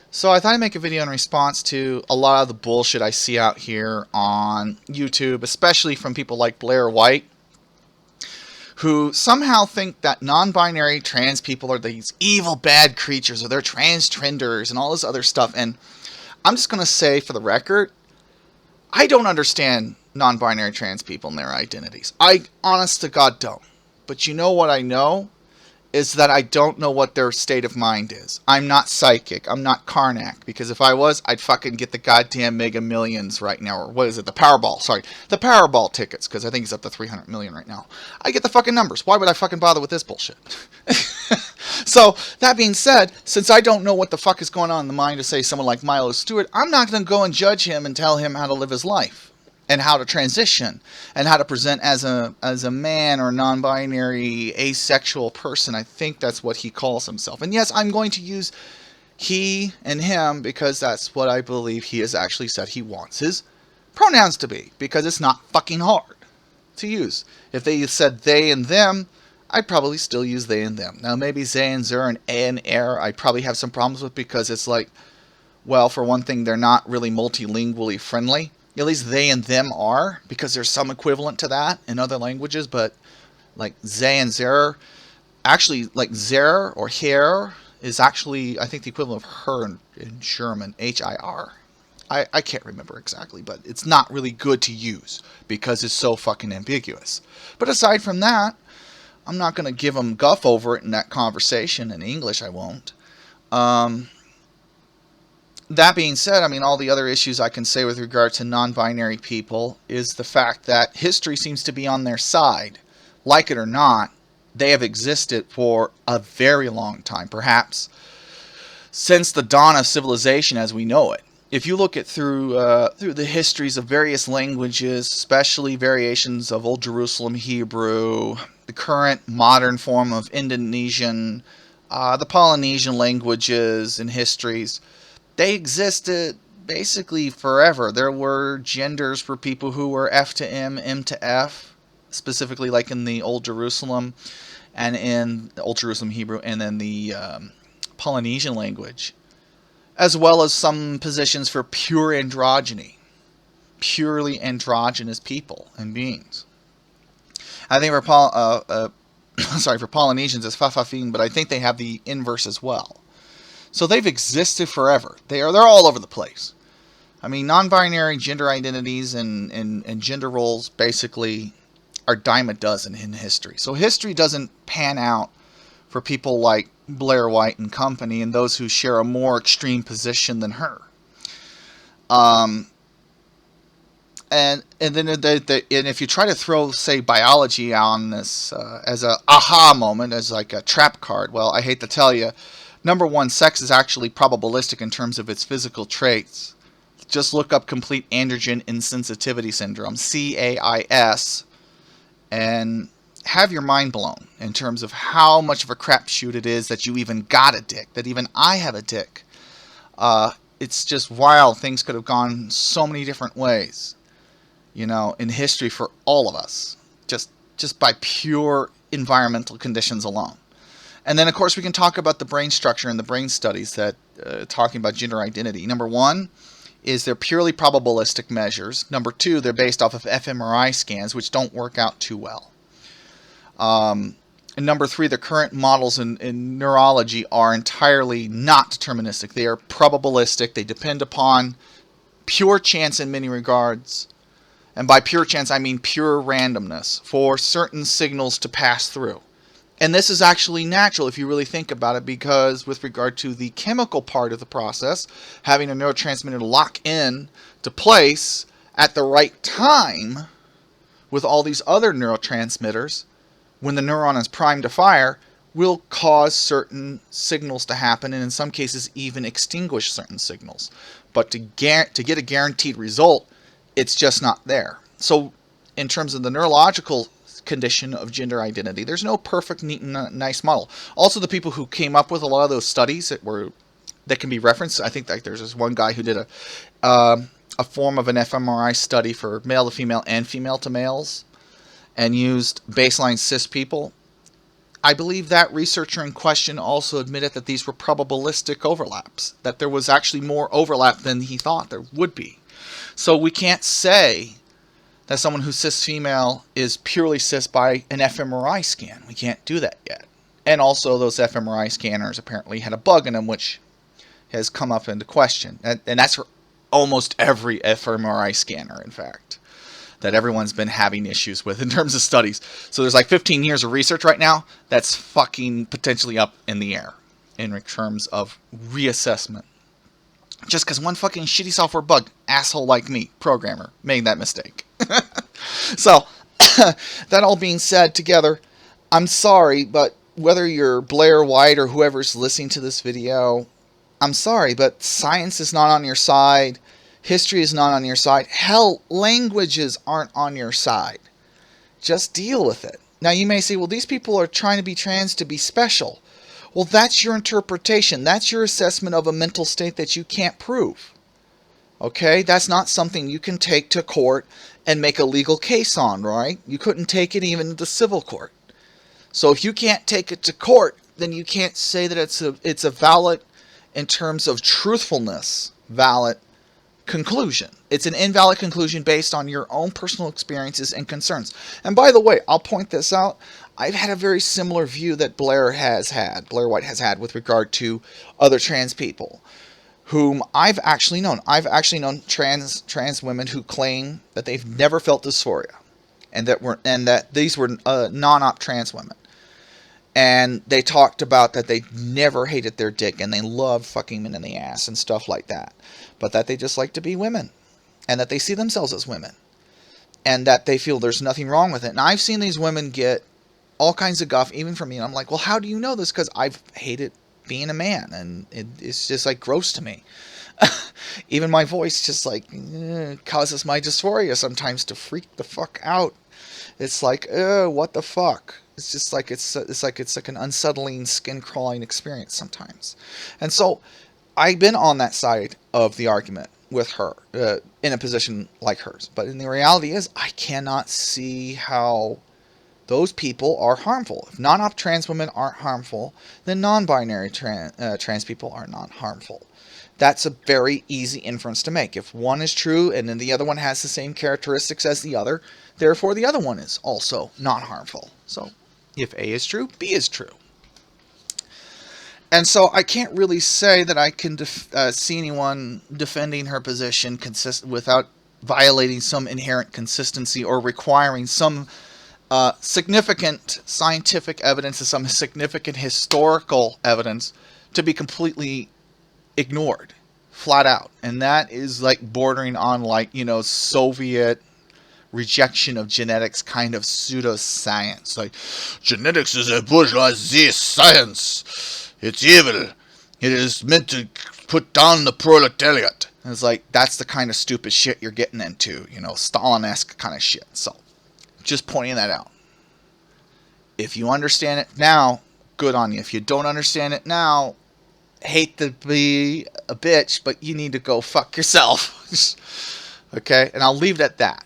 So I thought I'd make a video in response to a lot of the bullshit I see out here on YouTube, especially from people like Blaire White, who somehow think that non-binary trans people are these evil bad creatures or they're transtrenders and all this other stuff. And I'm just going to say for the record, I don't understand non-binary trans people and their identities. I honest to God don't. But you know what I know? Is that I don't know what their state of mind is. I'm not psychic. I'm not Karnak. Because if I was, I'd fucking get the goddamn Mega Millions right now. Or what is it? The Powerball. Sorry. The Powerball tickets. Because I think it's up to 300 million right now. I get the fucking numbers. Why would I fucking bother with this bullshit? So, that being said, since I don't know what the fuck is going on in the mind of, say, someone like Milo Stewart, I'm not going to go and judge him and tell him how to live his life and how to transition and how to present as a man or non-binary asexual person. I think that's what he calls himself. And yes, I'm going to use he and him because that's what I believe he has actually said he wants his pronouns to be, because it's not fucking hard to use. If they said they and them, I'd probably still use they and them. Now maybe they and zer and a and er I'd probably have some problems with, because it's like, well, for one thing, they're not really multilingually friendly. At least they and them are, because there's some equivalent to that in other languages, but like they and zer, actually like zer or her is actually, I think, the equivalent of her in German, H-I-R. I can't remember exactly, but it's not really good to use because it's so fucking ambiguous. But aside from that, I'm not going to give them guff over it in that conversation. In English, I won't. That being said, I mean, all the other issues I can say with regard to non-binary people is the fact that history seems to be on their side. Like it or not, they have existed for a very long time, perhaps since the dawn of civilization as we know it. If you look at through the histories of various languages, especially variations of Old Jerusalem Hebrew, the current modern form of Indonesian, the Polynesian languages and histories, they existed basically forever. There were genders for people who were F to M, M to F, specifically like in the Old Jerusalem and in the Old Jerusalem Hebrew and then the Polynesian language, as well as some positions for pure androgyny, purely androgynous people and beings. I think for Polynesians it's Fafafin, but I think they have the inverse as well. So they've existed forever. They're all over the place. I mean, non-binary gender identities and gender roles basically are dime a dozen in history. So history doesn't pan out for people like Blaire White and company and those who share a more extreme position than her. And then and if you try to throw, say, biology on this as a aha moment, as like a trap card, well, I hate to tell you, number one, sex is actually probabilistic in terms of its physical traits. Just look up complete androgen insensitivity syndrome, CAIS, and have your mind blown in terms of how much of a crapshoot it is that you even got a dick, that even I have a dick. It's just wild. Things could have gone so many different ways, in history for all of us, just by pure environmental conditions alone. And then, of course, we can talk about the brain structure and the brain studies that talking about gender identity. Number one is they're purely probabilistic measures. Number two, they're based off of fMRI scans, which don't work out too well. And number three, the current models in neurology are entirely not deterministic. They are probabilistic. They depend upon pure chance in many regards. And by pure chance, I mean pure randomness for certain signals to pass through. And this is actually natural if you really think about it, because with regard to the chemical part of the process, having a neurotransmitter lock in to place at the right time with all these other neurotransmitters, when the neuron is primed to fire, will cause certain signals to happen, and in some cases even extinguish certain signals. But to get a guaranteed result, it's just not there. So in terms of the neurological condition of gender identity, there's no perfect, neat, and nice model. Also, the people who came up with a lot of those studies that can be referenced, I think that there's this one guy who did a form of an fMRI study for male to female and female to males, and used baseline cis people. I believe that researcher in question also admitted that these were probabilistic overlaps, that there was actually more overlap than he thought there would be. So we can't say that someone who's cis female is purely cis by an fMRI scan. We can't do that yet. And also, those fMRI scanners apparently had a bug in them, which has come up into question. And that's for almost every fMRI scanner, in fact, that everyone's been having issues with in terms of studies. So there's like 15 years of research right now that's fucking potentially up in the air in terms of reassessment. Just because one fucking shitty software bug, asshole like me, programmer, made that mistake. So, that all being said together, I'm sorry, but whether you're Blaire White or whoever's listening to this video, I'm sorry, but science is not on your side. History is not on your side. Hell, languages aren't on your side. Just deal with it. Now, you may say, well, these people are trying to be trans to be special. Well, that's your interpretation. That's your assessment of a mental state that you can't prove. Okay? That's not something you can take to court and make a legal case on, right? You couldn't take it even to civil court. So if you can't take it to court, then you can't say that it's a valid, in terms of truthfulness, valid conclusion. It's an invalid conclusion based on your own personal experiences and concerns. And by the way, I'll point this out. I've had a very similar view that Blaire White has had with regard to other trans people whom I've actually known. I've actually known trans women who claim that they've never felt dysphoria, and that these were non-op trans women. And they talked about that they never hated their dick and they loved fucking men in the ass and stuff like that. But that they just like to be women. And that they see themselves as women. And that they feel there's nothing wrong with it. And I've seen these women get all kinds of guff, even from me. And I'm like, well, how do you know this? Because I've hated being a man. And it's just like gross to me. Even my voice just like causes my dysphoria sometimes to freak the fuck out. It's like, what the fuck? It's just like it's like an unsettling, skin-crawling experience sometimes. And so I've been on that side of the argument with her in a position like hers. But in the reality is, I cannot see how those people are harmful. If non-op trans women aren't harmful, then non-binary trans people are not harmful. That's a very easy inference to make. If one is true and then the other one has the same characteristics as the other, therefore the other one is also not harmful. So if A is true, B is true. And so I can't really say that I can see anyone defending her position without violating some inherent consistency or requiring some significant scientific evidence and some significant historical evidence to be completely ignored, flat out. And that is like bordering on like, Soviet rejection of genetics kind of pseudoscience. Like, genetics is a bourgeoisie science. It's evil. It is meant to put down the proletariat. And it's like, that's the kind of stupid shit you're getting into, Stalin-esque kind of shit. So, just pointing that out. If you understand it now, good on you. If you don't understand it now, hate to be a bitch, but you need to go fuck yourself. Okay? And I'll leave it at that.